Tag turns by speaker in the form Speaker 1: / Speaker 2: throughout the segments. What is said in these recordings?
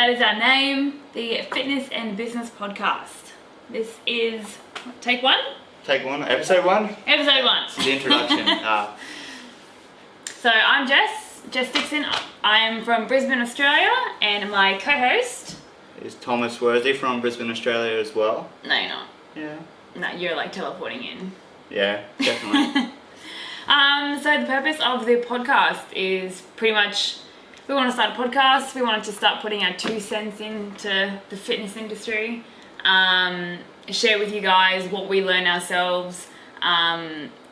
Speaker 1: That is our name, the Fitness and Business Podcast. This is take one?
Speaker 2: Take one, episode one?
Speaker 1: Episode one.
Speaker 2: It's the introduction.
Speaker 1: So I'm Jess Dixon. I am from Brisbane, Australia, and my co-host
Speaker 2: is Thomas Worsley from Brisbane, Australia as well.
Speaker 1: No, you're not.
Speaker 2: Yeah.
Speaker 1: No, you're like teleporting in.
Speaker 2: Yeah, definitely.
Speaker 1: So the purpose of the podcast is pretty much, we want to start a podcast. We wanted to start putting our 2 cents into the fitness industry. Share with you guys what we learn ourselves,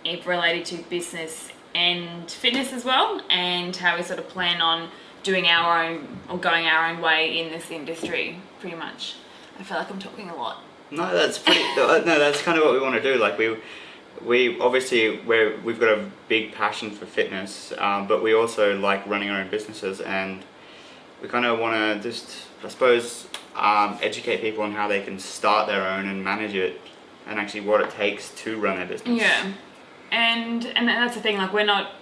Speaker 1: if related to business and fitness as well, and how we sort of plan on doing our own or going our own way in this industry. Pretty much. I feel like I'm talking a lot.
Speaker 2: No, that's pretty. No, that's kind of what we want to do. Like we obviously we've got a big passion for fitness, but we also like running our own businesses, and we kind of want to just, I suppose, educate people on how they can start their own and manage it, and actually what it takes to run their business.
Speaker 1: Yeah, and that's the thing. Like, we're not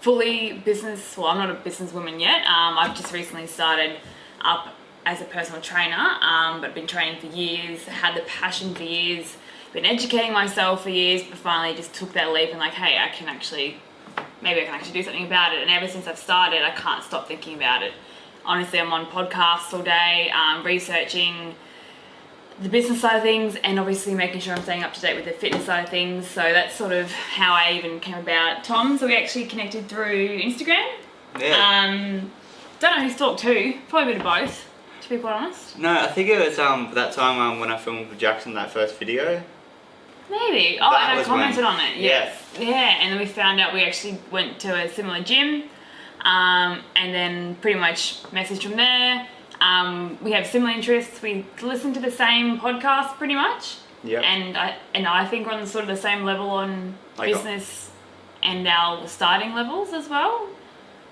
Speaker 1: fully business. Well, I'm not a businesswoman yet. I've just recently started up as a personal trainer, but been training for years. Had the passion for years. Been educating myself for years, but finally just took that leap and like, hey, maybe I can actually do something about it. And ever since I've started, I can't stop thinking about it. Honestly, I'm on podcasts all day, researching the business side of things, and obviously making sure I'm staying up to date with the fitness side of things. So that's sort of how I even came about Tom. So we actually connected through Instagram.
Speaker 2: Yeah.
Speaker 1: Don't know who's talked to. Probably a bit of both, to be quite honest.
Speaker 2: No, I think it was that time when I filmed with Jackson that first video.
Speaker 1: Maybe. Oh, and I commented on it. Yes. Yeah, and then we found out we actually went to a similar gym, and then pretty much messaged from there. We have similar interests. We listen to the same podcast pretty much.
Speaker 2: Yeah.
Speaker 1: And I think we're on sort of the same level on business and our starting levels as well.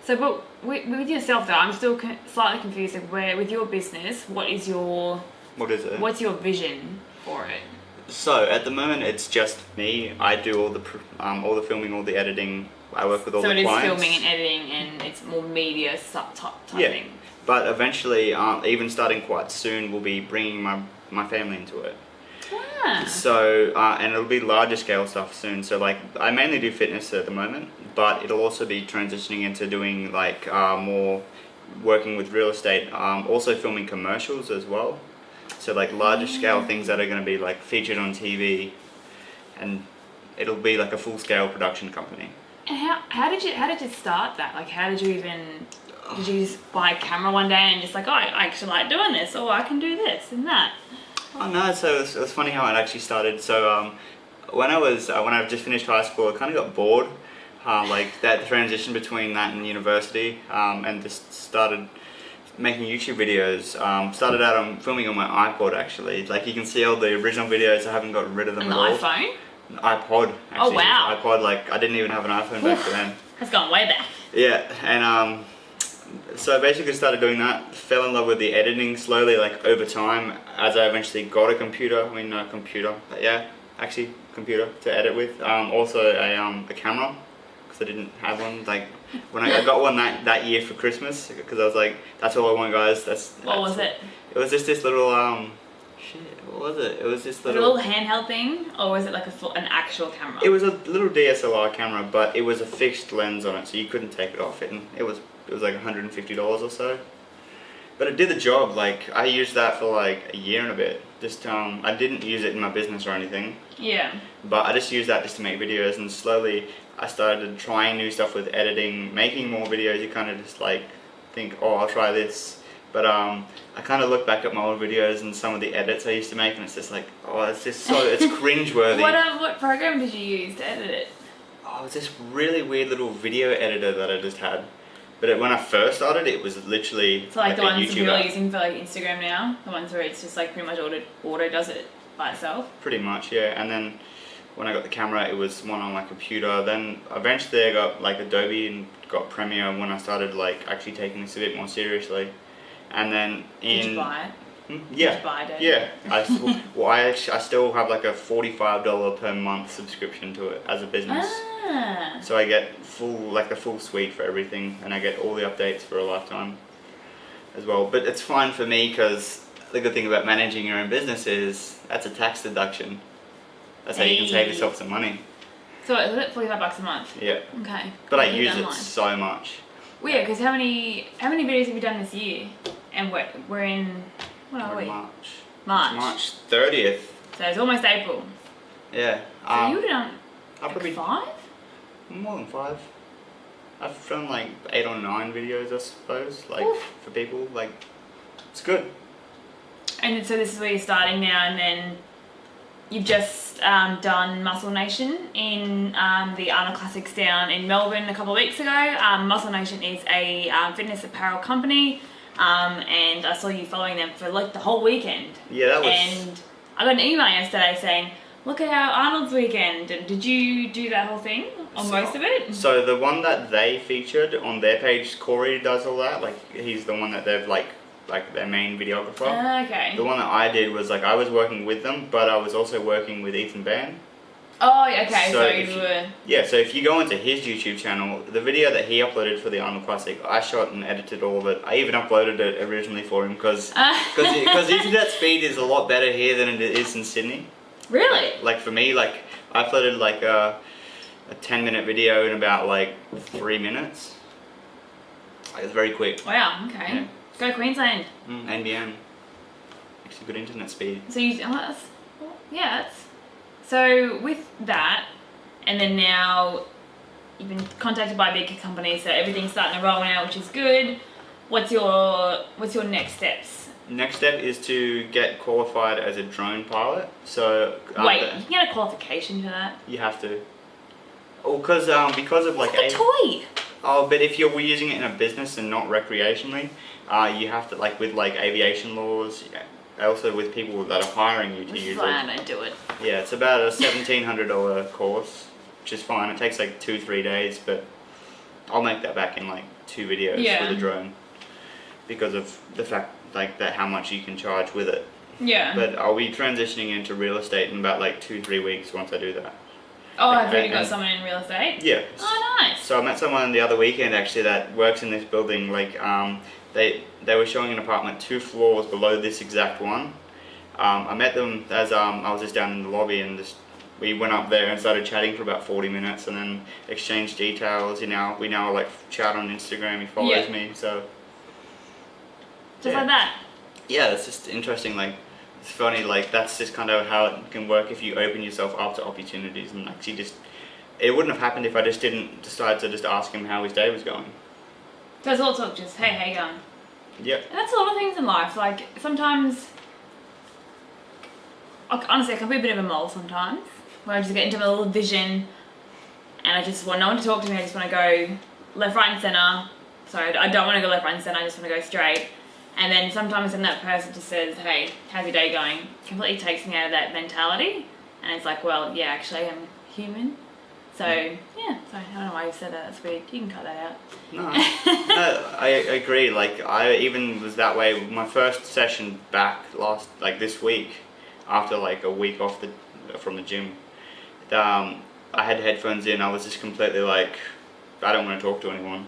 Speaker 1: So, but with yourself though, I'm still slightly confused. Like, with your business, what is it? What's your vision for it?
Speaker 2: So at the moment, it's just me. I do all the filming, all the editing. I work with all the clients.
Speaker 1: So it is filming and editing, and it's more media type thing.
Speaker 2: But eventually, even starting quite soon, we'll be bringing my family into it.
Speaker 1: Ah.
Speaker 2: So and it'll be larger scale stuff soon. So like, I mainly do fitness at the moment, but it'll also be transitioning into doing like more working with real estate. Also filming commercials as well. So like larger scale things that are going to be like featured on TV, and it'll be like a full scale production company.
Speaker 1: And how did you start that? Like, how did you just buy a camera one day and just like, oh, I actually like doing this, or I can do this and that?
Speaker 2: Oh no, so it was funny how it actually started. So when I just finished high school, I kind of got bored, like that transition between that and university, and just started making YouTube videos. Started out on filming on my iPod actually. Like, you can see all the original videos. I haven't got rid of them at all.
Speaker 1: An iPhone?
Speaker 2: An iPod. Actually.
Speaker 1: Oh wow.
Speaker 2: iPod. Like, I didn't even have an iPhone back then.
Speaker 1: That's gone way back.
Speaker 2: Yeah, and so I basically started doing that. Fell in love with the editing slowly, like over time, as I eventually got a computer. I mean, not a computer, but yeah, actually computer to edit with. Also a camera, because I didn't have one. Like, when I got one that year for Christmas, because I was like, that's all I want, guys.
Speaker 1: What was it?
Speaker 2: It was just this little what was it? It was this little
Speaker 1: handheld thing, or was it like an actual camera?
Speaker 2: It was a little DSLR camera, but it was a fixed lens on it, so you couldn't take it off it, and it was like $150 or so. But it did the job. Like, I used that for like a year and a bit. Just I didn't use it in my business or anything.
Speaker 1: Yeah. But
Speaker 2: I just used that just to make videos, and slowly I started trying new stuff with editing, making more videos. You kind of just like think, oh, I'll try this. But I kind of look back at my old videos and some of the edits I used to make, and it's just like, oh, it's cringeworthy.
Speaker 1: What program did you use to edit it?
Speaker 2: Oh, it was this really weird little video editor that I just had. But when I first started, it was literally
Speaker 1: so like the ones that people are using for like Instagram now, the ones where it's just like pretty much auto does it by itself.
Speaker 2: Pretty much, yeah. And then when I got the camera, it was one on my computer. Then eventually I got like Adobe and got Premiere when I started like actually taking this a bit more seriously. And then
Speaker 1: Did you buy it?
Speaker 2: Yeah.
Speaker 1: Did you buy it?
Speaker 2: Yeah. I still have like a $45 per month subscription to it as a business.
Speaker 1: Ah.
Speaker 2: So I get the full suite for everything, and I get all the updates for a lifetime. as well. But it's fine for me because the good thing about managing your own business is that's a tax deduction. That's how you can save yourself some money.
Speaker 1: So is it $45 a month?
Speaker 2: Yeah.
Speaker 1: Okay.
Speaker 2: But I use it so much.
Speaker 1: Well, yeah, because how many videos have you done this year? And we're in, what are we? March
Speaker 2: 30th.
Speaker 1: So it's almost April.
Speaker 2: Yeah.
Speaker 1: So you would have done
Speaker 2: I'll probably
Speaker 1: 5?
Speaker 2: More than 5. I've filmed like 8 or 9 videos, I suppose. Like for people, like it's good.
Speaker 1: And so this is where you're starting now, and then you've just done Muscle Nation in the Arnold Classics down in Melbourne a couple of weeks ago. Muscle Nation is a fitness apparel company, and I saw you following them for like the whole weekend.
Speaker 2: Yeah, that was.
Speaker 1: And I got an email yesterday saying, "Look at our Arnold's weekend." Did you do that whole thing, or most of it?
Speaker 2: So the one that they featured on their page, Corey does all that. Like he's the one that they've like their main videographer.
Speaker 1: Okay.
Speaker 2: The one that I did was like I was working with them, but I was also working with Ethan Ban.
Speaker 1: Oh, okay. So
Speaker 2: you
Speaker 1: were.
Speaker 2: Yeah. So if you go into his YouTube channel, the video that he uploaded for the Arnold Classic, I shot and edited all of it. I even uploaded it originally for him because internet speed is a lot better here than it is in Sydney.
Speaker 1: Really?
Speaker 2: Like for me, like I uploaded like a 10-minute video in about like 3 minutes. Like, it's very quick.
Speaker 1: Wow. Okay.
Speaker 2: Yeah.
Speaker 1: Go Queensland.
Speaker 2: NBN. Actually, good internet speed.
Speaker 1: So that's so with that, and then now you've been contacted by big companies, so everything's starting to roll now, which is good. What's your next steps?
Speaker 2: Next step is to get qualified as a drone pilot. So
Speaker 1: wait, you can get a qualification for that?
Speaker 2: You have to. Oh, because of like
Speaker 1: a toy.
Speaker 2: Oh, but if you're using it in a business and not recreationally, you have to like with like aviation laws. Also with people that are hiring you to use it.
Speaker 1: I don't do it.
Speaker 2: Yeah, it's about a $1,700 course, which is fine. It takes like 2-3 days, but I'll make that back in like 2 videos with a drone because of the fact like that how much you can charge with it.
Speaker 1: Yeah.
Speaker 2: But I'll be transitioning into real estate in about like 2-3 weeks once I do that.
Speaker 1: Oh, have you got someone in real estate?
Speaker 2: Yeah.
Speaker 1: Oh, nice.
Speaker 2: So I met someone the other weekend actually that works in this building. Like they were showing an apartment 2 floors below this exact one. I met them as I was just down in the lobby, and we went up there and started chatting for about 40 minutes and then exchanged details. We now like chat on Instagram. He follows me, so
Speaker 1: just like that.
Speaker 2: Yeah, it's just interesting. Like it's funny. Like that's just kind of how it can work if you open yourself up to opportunities. And actually, it wouldn't have happened if I just didn't decide to just ask him how his day was going.
Speaker 1: So it's also just, hey, how you going?
Speaker 2: Yeah.
Speaker 1: And that's a lot of things in life. Like sometimes, honestly, I can be a bit of a mole sometimes, where I just get into my little vision, and I just want no one to talk to me. I just want to go left, right, and center. Sorry, I don't want to go left, right, and center. I just want to go straight. And then sometimes when that person just says, hey, how's your day going? Completely takes me out of that mentality. And it's like, well, yeah, actually I'm human. So, yeah, sorry, I don't know why you said that. That's weird. You can cut that out.
Speaker 2: No, I agree. Like, I even was that way with my first session back this week, after like a week off from the gym. I had headphones in. I was just completely like, I don't want to talk to anyone.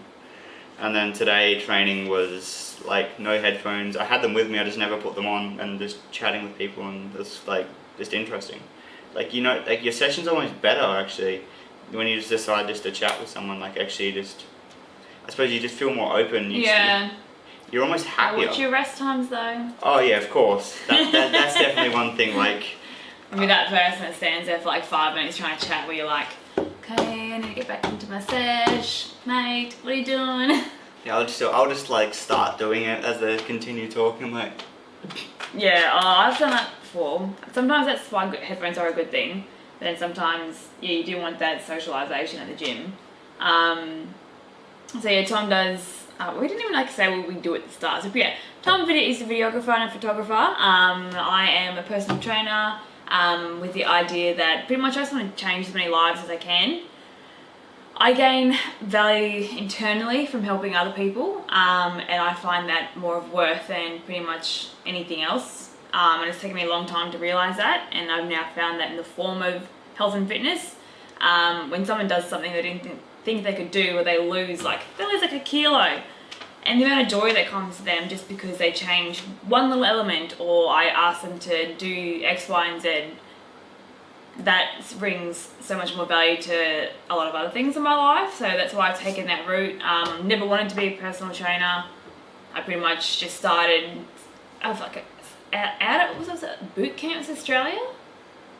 Speaker 2: And then today training was like no headphones. I had them with me. I just never put them on, and just chatting with people, and it's like just interesting. Like like your session's almost better actually when you just decide just to chat with someone. Like actually just, I suppose you just feel more open. You're almost happier.
Speaker 1: What's your rest times though?
Speaker 2: Oh yeah, of course. That's definitely one thing. Like,
Speaker 1: I mean that person that stands there for like 5 minutes trying to chat, where you're like, okay, I need to get back into my sesh, mate. What are you doing?
Speaker 2: Yeah, I'll just like start doing it as they continue talking. I'm like,
Speaker 1: yeah, I've done that before. Sometimes that's why headphones are a good thing. But then sometimes, yeah, you do want that socialisation at the gym. So yeah, Tom does. We didn't even say what we do at the start. So yeah, Tom is a videographer and a photographer. I am a personal trainer with the idea that pretty much I just want to change as many lives as I can. I gain value internally from helping other people, and I find that more of worth than pretty much anything else. And it's taken me a long time to realise that, and I've now found that in the form of health and fitness. When someone does something they didn't think they could do, or they lose like a kilo, and the amount of joy that comes to them just because they change one little element, or I ask them to do X, Y, and Z, that brings so much more value to a lot of other things in my life. So that's why I've taken that route. Never wanted to be a personal trainer. I pretty much just started, I was like was it boot camps Australia?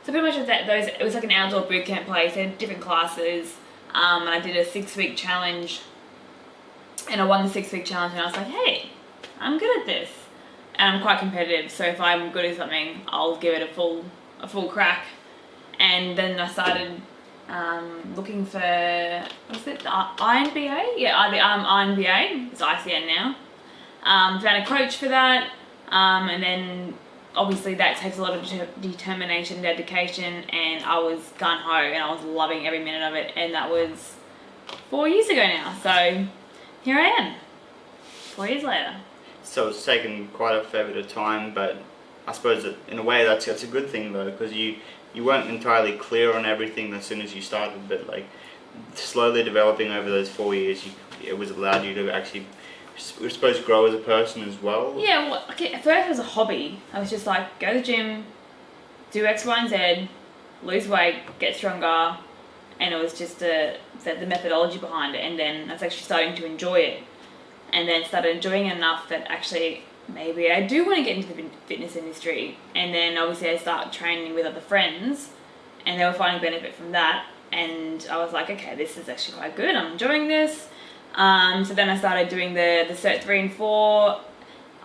Speaker 1: So pretty much it was like an outdoor boot camp place. They had different classes, and I did a 6-week challenge, and I won the 6-week challenge, and I was like, hey, I'm good at this, and I'm quite competitive. So if I'm good at something, I'll give it a full crack. And then I started looking for, what's it, the INBA? Yeah, the INBA, it's ICN now. Found a coach for that, and then obviously that takes a lot of determination, dedication, and I was gung-ho and I was loving every minute of it, and that was 4 years ago now. So here I am, 4 years later.
Speaker 2: So it's taken quite a fair bit of time, but I suppose that in a way that's a good thing though, because you weren't entirely clear on everything as soon as you started, but like slowly developing over those 4 years, it was allowed you to actually, I suppose, grow as a person as well.
Speaker 1: Yeah, well, okay, at first it was a hobby. I was just like, go to the gym, do X, Y, and Z, lose weight, get stronger, and it was just the methodology behind it. And then I was actually starting to enjoy it, and then started enjoying it enough that actually maybe I do want to get into the fitness industry. And then obviously I started training with other friends, and they were finding benefit from that, and I was like, okay, this is actually quite good, I'm enjoying this. So then I started doing the Cert 3 and 4.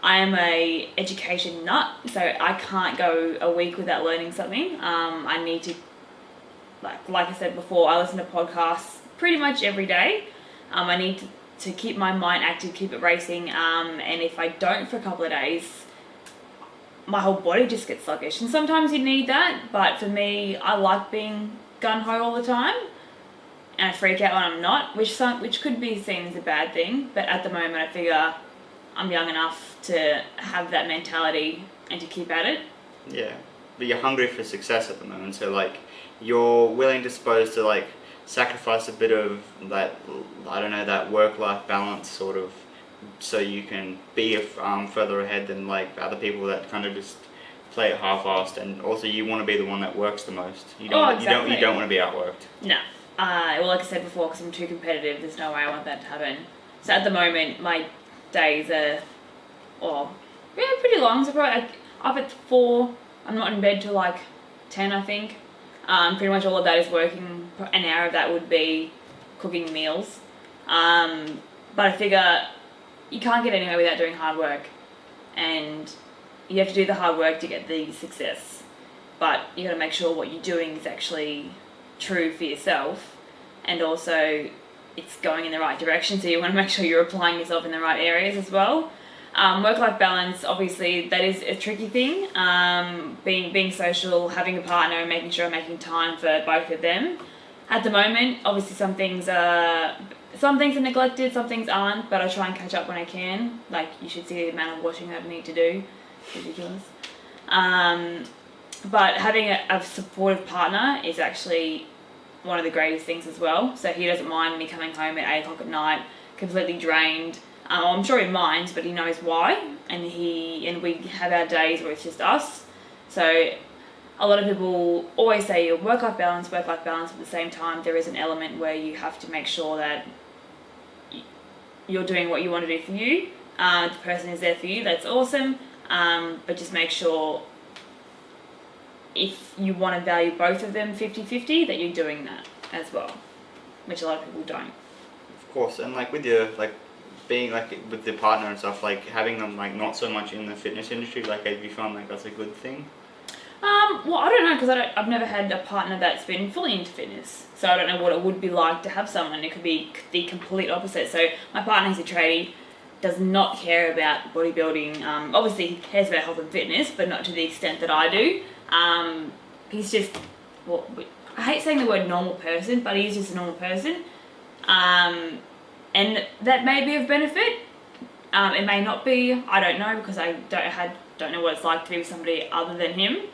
Speaker 1: I am a education nut, so I can't go a week without learning something. I need to, like I said before, I listen to podcasts pretty much every day. I need to keep my mind active, keep it racing, and if I don't for a couple of days, my whole body just gets sluggish. And sometimes you need that, but for me, I like being gung-ho all the time, and I freak out when I'm not, which could be seen as a bad thing, but at the moment I figure I'm young enough to have that mentality and to keep at it.
Speaker 2: Yeah, but you're hungry for success at the moment, so like you're willing to suppose to like sacrifice a bit of that, I don't know, that work-life balance sort of, so you can be further ahead than like other people that kind of just play it half-assed. And also you want to be the one that works the most. You don't want to be outworked.
Speaker 1: No. Well, like I said before, because I'm too competitive, there's no way I want that to happen. So at the moment, my days are, pretty long. So probably up at 4, I'm not in bed till like 10, I think. Pretty much all of that is working. An hour of that would be cooking meals. But I figure you can't get anywhere without doing hard work, and you have to do the hard work to get the success. But you got to make sure what you're doing is actually true for yourself, and also it's going in the right direction, so you want to make sure you're applying yourself in the right areas as well. Work-life balance, obviously that is a tricky thing. Being social, having a partner, and making sure I'm making time for both of them. At the moment, obviously some things are neglected, some things aren't, but I try and catch up when I can. Like, you should see the amount of washing I need to do. It's ridiculous. But having a supportive partner is actually one of the greatest things as well. So he doesn't mind me coming home at 8 o'clock at night, completely drained. I'm sure he minds, but he knows why. And we have our days where it's just us. So a lot of people always say work-life balance, but at the same time, there is an element where you have to make sure that you're doing what you want to do for you. The person is there for you, that's awesome. But just make sure, if you want to value both of them 50-50, that you're doing that as well, which a lot of people don't.
Speaker 2: Of course, and like with your being like with the partner and stuff, like having them like not so much in the fitness industry, like have you found like that's a good thing?
Speaker 1: Well, I don't know, because I've never had a partner that's been fully into fitness, so I don't know what it would be like to have someone. It could be the complete opposite. So my partner, he's a tradie, does not care about bodybuilding. Obviously he cares about health and fitness, but not to the extent that I do. He's just, I hate saying the word normal person, but he is just a normal person. And that may be of benefit. It may not be, I don't know, because I don't know what it's like to be with somebody other than him.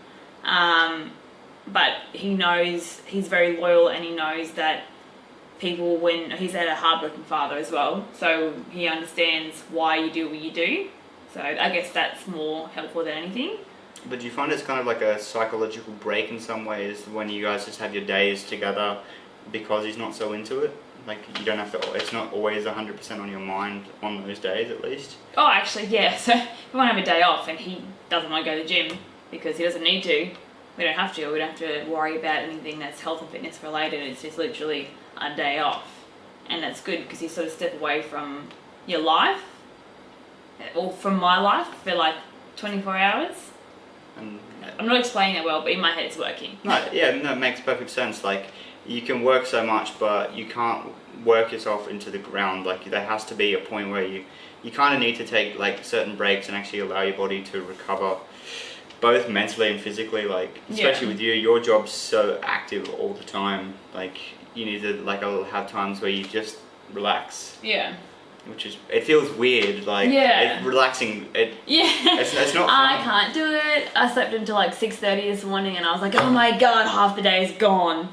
Speaker 1: But he knows, he's very loyal, and he knows that people when he's had a hardworking father as well, so he understands why you do what you do. So I guess that's more helpful than anything.
Speaker 2: But do you find it's kind of like a psychological break in some ways when you guys just have your days together because he's not so into it? Like, you don't have to, it's not always 100% on your mind on those days at least?
Speaker 1: Oh, actually, yeah. So if we want to have a day off and he doesn't want to go to the gym because he doesn't need to, we don't have to. We don't have to worry about anything that's health and fitness related. It's just literally a day off. And that's good because you sort of step away from your life, or from my life, for like 24 hours.
Speaker 2: And
Speaker 1: I'm not explaining it well, but in my head it's working.
Speaker 2: no, it makes perfect sense. Like, you can work so much, but you can't work yourself into the ground. Like, there has to be a point where you kind of need to take like certain breaks and actually allow your body to recover, both mentally and physically. Like, especially with you, your job's so active all the time. Like, you need to like have times where you just relax.
Speaker 1: Yeah.
Speaker 2: Which is, it feels weird, like, it's relaxing, it's not fun.
Speaker 1: I can't do it. I slept until like 6:30 this morning and I was like, oh my god, half the day is gone.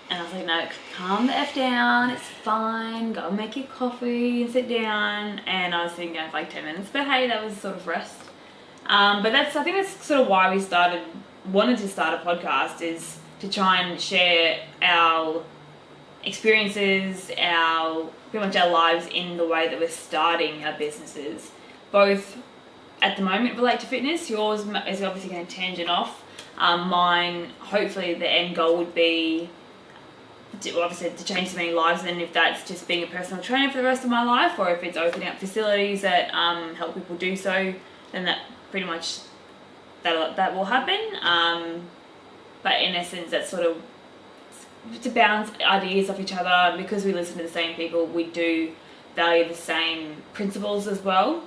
Speaker 1: And I was like, no, calm the F down, it's fine, go make your coffee and sit down. And I was sitting down for like 10 minutes, but hey, that was sort of rest. But I think that's sort of why we wanted to start a podcast, is to try and share our experiences, pretty much our lives in the way that we're starting our businesses. Both at the moment relate to fitness. Yours is obviously going to tangent off. Mine, hopefully the end goal would be to change so many lives, and if that's just being a personal trainer for the rest of my life, or if it's opening up facilities that help people do so, then that pretty much that will happen. But in essence, that's sort of to bounce ideas off each other. Because we listen to the same people, we do value the same principles as well,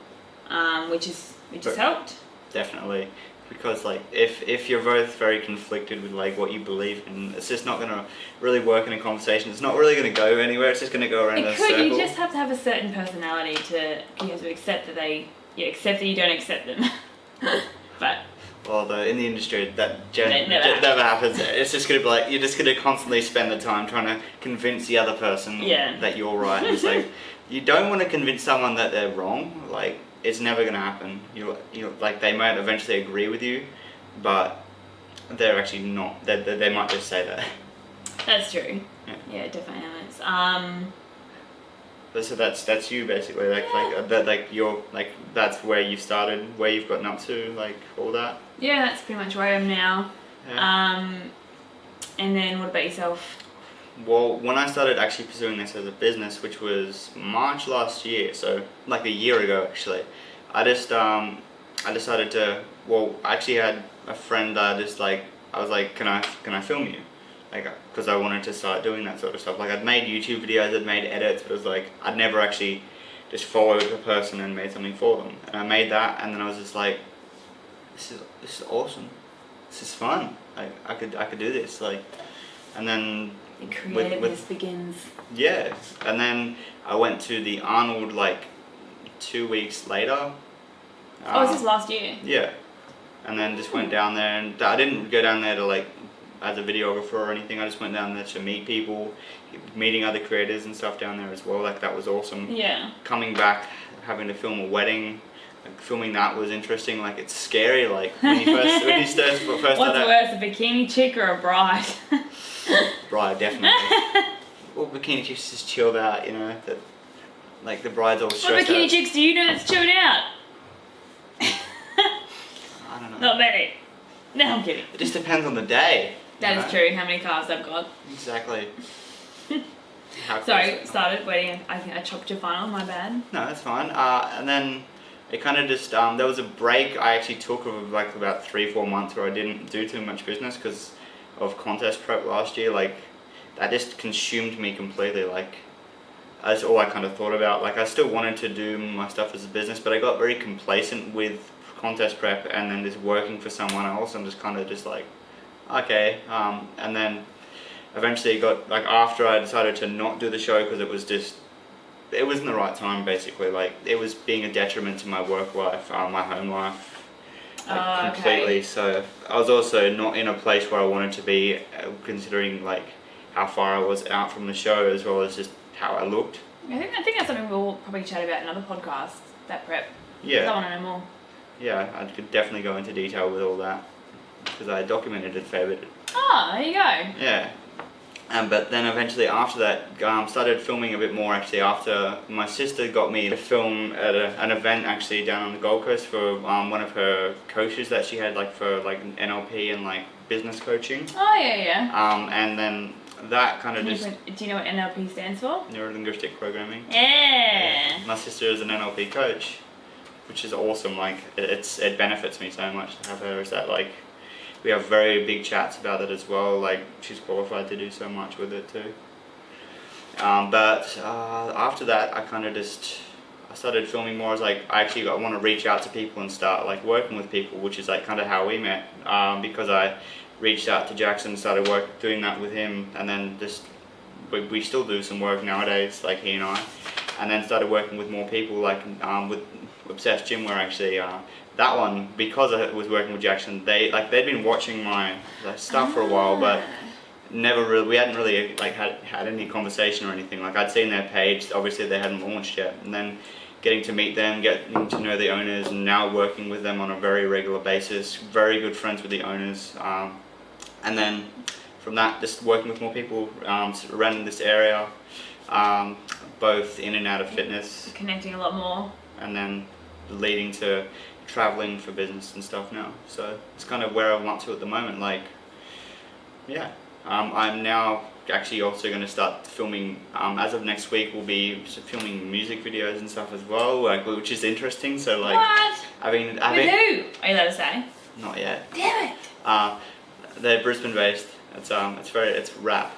Speaker 1: which has helped.
Speaker 2: Definitely, because like if you're both very conflicted with like what you believe in, it's just not going to really work in a conversation. It's not really going to go anywhere. It's just going to go around in a circle.
Speaker 1: You just have to have a certain personality to accept that accept that you don't accept them. But
Speaker 2: well, in the industry, that never happens. It's just going to be like, you're just going to constantly spend the time trying to convince the other person that you're right. It's like, you don't want to convince someone that they're wrong. Like, it's never going to happen. You like, they might eventually agree with you, but they're actually not. They might just say that.
Speaker 1: That's true. Yeah, it definitely is.
Speaker 2: But so that's you basically, that's where you started, where you've gotten up to, like all that.
Speaker 1: Yeah, that's pretty much where I am now. Yeah. And then what about yourself?
Speaker 2: Well, when I started actually pursuing this as a business, which was March last year, so like a year ago actually, I decided to. Well, I actually had a friend that I was like, can I film you? Like, because I wanted to start doing that sort of stuff. Like, I'd made YouTube videos, I'd made edits, but it was like, I'd never actually just followed a person and made something for them. And I made that, and then I was just like, this is awesome. This is fun. I could do this. Like, and then
Speaker 1: the creativeness begins.
Speaker 2: Yeah, and then I went to the Arnold like 2 weeks later.
Speaker 1: Was this last year?
Speaker 2: Yeah, and then just went down there, and I didn't go down there to like as a videographer or anything. I just went down there to meet people, meeting other creators and stuff down there as well. Like, that was awesome.
Speaker 1: Yeah.
Speaker 2: Coming back, having to film a wedding, like, filming that was interesting. Like, it's scary. Like, when you first
Speaker 1: What's worse, a bikini chick or a bride?
Speaker 2: Bride, definitely. Well, bikini chicks just chilled out, you know. Like, the bride's all stressed out.
Speaker 1: What bikini chicks do you know that's chilled out?
Speaker 2: I don't know.
Speaker 1: Not many. No, I'm kidding.
Speaker 2: It just depends on the day.
Speaker 1: That is true, how many cars I've got.
Speaker 2: Exactly.
Speaker 1: Sorry, started wedding. I think I chopped your funnel, my bad.
Speaker 2: No, that's fine. And then it kind of just, there was a break I actually took of like about 3-4 months where I didn't do too much business because of contest prep last year. Like, that just consumed me completely. Like, that's all I kind of thought about. Like, I still wanted to do my stuff as a business, but I got very complacent with contest prep and then just working for someone else. I'm just kind of just like, okay. And then eventually got, like, after I decided to not do the show because it wasn't the right time basically. Like, it was being a detriment to my work life, my home life, completely. Okay. So I was also not in a place where I wanted to be, considering like how far I was out from the show, as well as just how I looked.
Speaker 1: I think that's something we'll probably chat about in another podcast, that prep.
Speaker 2: Yeah.
Speaker 1: I want to know more.
Speaker 2: Yeah, I could definitely go into detail with all that, because I documented it a fair bit.
Speaker 1: Oh, there you go.
Speaker 2: Yeah. But then eventually after that, started filming a bit more actually after my sister got me to film at an event actually down on the Gold Coast for one of her coaches that she had like for like NLP and like business coaching.
Speaker 1: Oh, yeah.
Speaker 2: And then that kind of just...
Speaker 1: Do you know what NLP stands for?
Speaker 2: Neuro-linguistic programming.
Speaker 1: Yeah.
Speaker 2: My sister is an NLP coach, which is awesome. Like it benefits me so much to have her. Is that like... We have very big chats about it as well. Like she's qualified to do so much with it too. But after that, I kind of I started filming more as like I want to reach out to people and start like working with people, which is like kind of how we met. Because I reached out to Jackson, started doing that with him, and then just we still do some work nowadays, like he and I, and then started working with more people, like with Obsessed Gym, where actually. That one, because I was working with Jackson, they'd been watching my stuff for a while, but we hadn't really like had any conversation or anything. Like I'd seen their page, obviously they hadn't launched yet, and then getting to meet them, getting to know the owners, and now working with them on a very regular basis, very good friends with the owners, and then from that, just working with more people around this area, both in and out of fitness.
Speaker 1: Connecting a lot more.
Speaker 2: And then leading to traveling for business and stuff now. So it's kind of where I'm up to at the moment. Like, yeah, I'm now actually also going to start filming. As of next week, we'll be filming music videos and stuff as well, like, which is interesting. So like,
Speaker 1: what?
Speaker 2: With
Speaker 1: who? Are you allowed to say?
Speaker 2: Not yet.
Speaker 1: Damn it.
Speaker 2: They're Brisbane based. It's rap.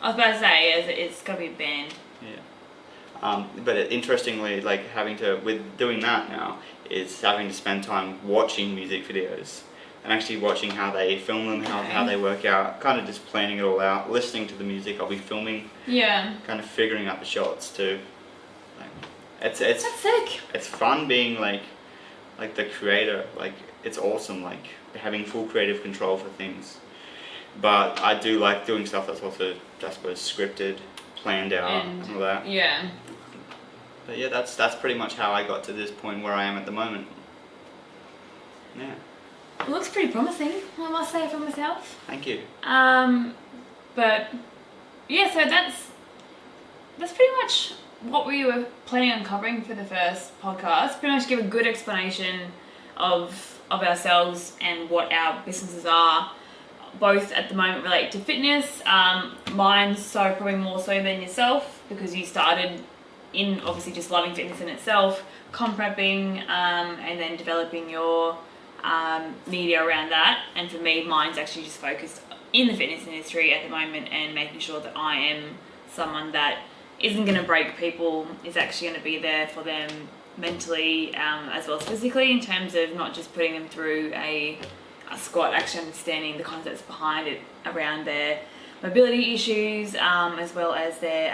Speaker 1: I was about to say it's got to be a band.
Speaker 2: Yeah. But interestingly, like with doing that now, is having to spend time watching music videos and actually watching how they film them, how they work out, kind of just planning it all out, listening to the music I'll be filming.
Speaker 1: Yeah.
Speaker 2: Kind of figuring out the shots too. Like, it's
Speaker 1: that's sick.
Speaker 2: It's fun being like the creator. Like it's awesome, like having full creative control for things. But I do like doing stuff that's also, I suppose, scripted, planned out, and all that.
Speaker 1: Yeah.
Speaker 2: But yeah, that's pretty much how I got to this point where I am at the moment. Yeah.
Speaker 1: It looks pretty promising, I must say for myself.
Speaker 2: Thank you.
Speaker 1: But yeah, so that's pretty much what we were planning on covering for the first podcast. Pretty much give a good explanation of ourselves and what our businesses are, both at the moment related to fitness. Mine so probably more so than yourself, because you started in obviously just loving fitness in itself, comp prepping, and then developing your media around that. And for me, mine's actually just focused in the fitness industry at the moment and making sure that I am someone that isn't going to break people, is actually going to be there for them mentally as well as physically, in terms of not just putting them through a squat, actually understanding the concepts behind it around their mobility issues, as well as their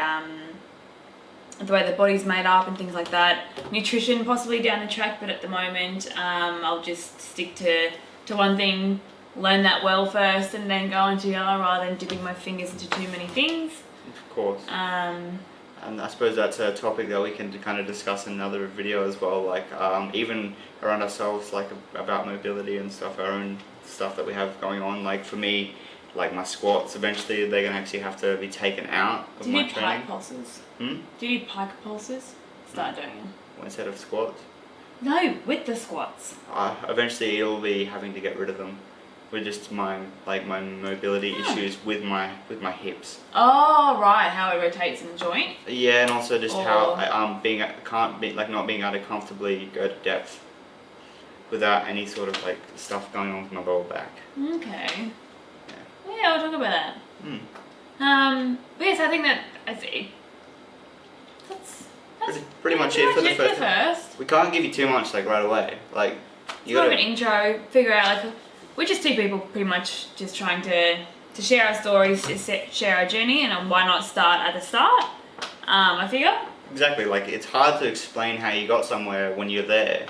Speaker 1: the way the body's made up and things like that. Nutrition possibly down the track, but at the moment I'll just stick to one thing, learn that well first, and then go into the other, rather than dipping my fingers into too many things.
Speaker 2: Of course. And I suppose that's a topic that we can kind of discuss in another video as well, like even around ourselves, like about mobility and stuff, our own stuff that we have going on. Like for me, like my squats, eventually they're going to actually have to be taken out of my training.
Speaker 1: Do you need pike pulses? Do you need pike pulses? Start doing them.
Speaker 2: Instead of squats?
Speaker 1: No, with the squats.
Speaker 2: Eventually it'll be having to get rid of them. With just my mobility issues with my hips.
Speaker 1: Oh right, how it rotates in the joint.
Speaker 2: Yeah, and also just how not being able to comfortably go to depth without any sort of like stuff going on with my lower back.
Speaker 1: Okay. Yeah, we'll talk about that. But yes, I think that's
Speaker 2: pretty much it for the first. We can't give you too much like right away. Like
Speaker 1: you got an intro, figure out like we're just two people pretty much just trying to share our stories, to share our journey, and why not start at the start? I figure.
Speaker 2: Exactly. Like it's hard to explain how you got somewhere when you're there.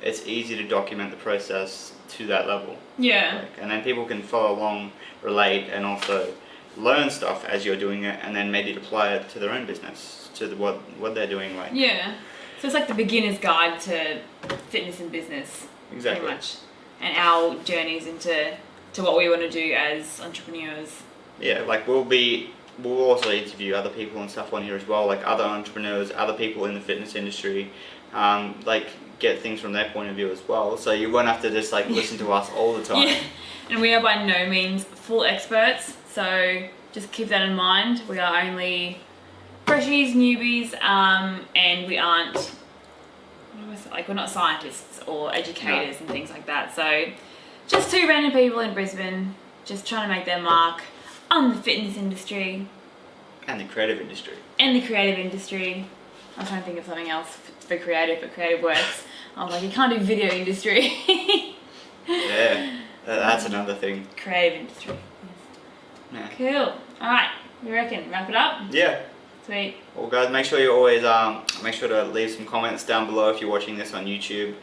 Speaker 2: It's easy to document the process to that level.
Speaker 1: Yeah.
Speaker 2: And then people can follow along, relate, and also learn stuff as you're doing it, and then maybe apply it to their own business, to what they're doing. Like,
Speaker 1: yeah. So it's like the beginner's guide to fitness and business,
Speaker 2: exactly.
Speaker 1: pretty much, and our journeys into what we want to do as entrepreneurs.
Speaker 2: Yeah, like we'll also interview other people and stuff on here as well, like other entrepreneurs, other people in the fitness industry, like get things from their point of view as well. So you won't have to just like listen to us all the time.
Speaker 1: Yeah. And we are by no means full experts, so just keep that in mind. We are only freshies, newbies, and we aren't, we're not scientists or educators and things like that. So just two random people in Brisbane just trying to make their mark on the fitness industry.
Speaker 2: And the creative industry.
Speaker 1: And the creative industry. I'm trying to think of something else for creative, but creative works. I'm like, you can't do video industry.
Speaker 2: Yeah, that's another thing.
Speaker 1: Creative industry.
Speaker 2: Yeah.
Speaker 1: Cool. Alright, you reckon? Wrap it up?
Speaker 2: Yeah.
Speaker 1: Sweet.
Speaker 2: Well guys, make sure you always make sure to leave some comments down below if you're watching this on YouTube.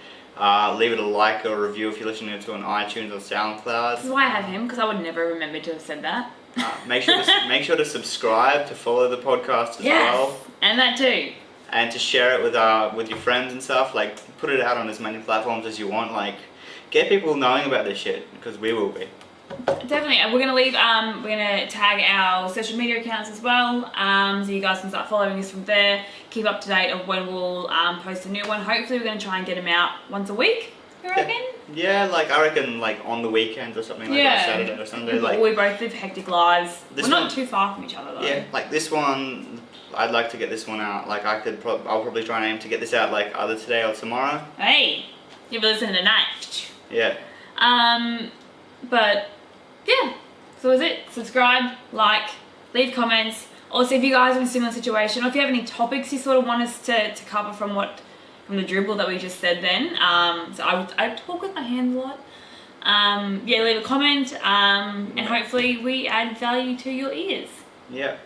Speaker 2: Leave it a like or a review if you're listening to it on iTunes or SoundCloud.
Speaker 1: This is why I have him, because I would never remember to have said that.
Speaker 2: Make sure to subscribe, to follow the podcast as well.
Speaker 1: And that too.
Speaker 2: And to share it with your friends and stuff. Like, put it out on as many platforms as you want. Like, get people knowing about this shit, because we will be.
Speaker 1: Definitely. And we're gonna tag our social media accounts as well, so you guys can start following us from there. Keep up to date of when we'll post a new one. Hopefully we're gonna try and get them out once a week. You reckon?
Speaker 2: Yeah, like I reckon like on the weekends or something, like on Saturday or Sunday. Like,
Speaker 1: we both live hectic lives. We're not too far from each other though.
Speaker 2: Yeah, like this one, I'd like to get this one out. Like I'll probably try and aim to get this out like either today or tomorrow.
Speaker 1: Hey, you've been listening tonight.
Speaker 2: Yeah.
Speaker 1: But yeah, so is it. Subscribe, like, leave comments. Also, if you guys are in a similar situation, or if you have any topics you sort of want us to cover from the dribble that we just said then. So I talk with my hands a lot. Yeah, leave a comment, and hopefully we add value to your ears.
Speaker 2: Yeah.